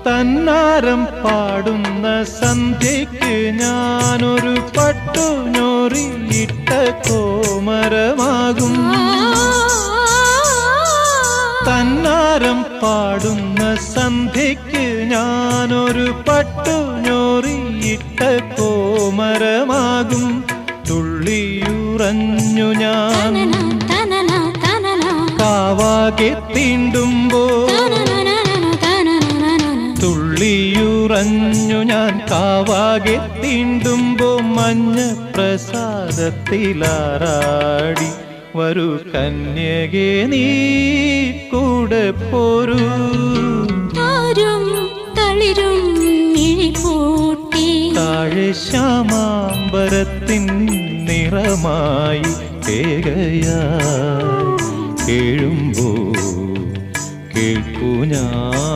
തന്നാരം പാടുന്ന സന്ധ്യയ്ക്ക് ഞാനൊരു പട്ടുഞൊറിയിട്ട കോമരമാകും. തന്നാരം പാടുന്ന സന്ധ്യയ്ക്ക് ഞാനൊരു പട്ടുഞൊറിയിട്ട കോമരമാകും. തുള്ളിയുറഞ്ഞു ഞാൻ കാവാകെ തീണ്ടുമ്പോൾ, തുള്ളിയുറഞ്ഞു ഞാൻ കാവാകെ തീണ്ടുമ്പോ മഞ്ഞ പ്രസാദത്തിലാറാടി വരൂ കന്യകേ നീ കൂടെ പോരൂ. താഴെ ശ്യാമാംബരത്തിൻ നിറമായി കേകയാ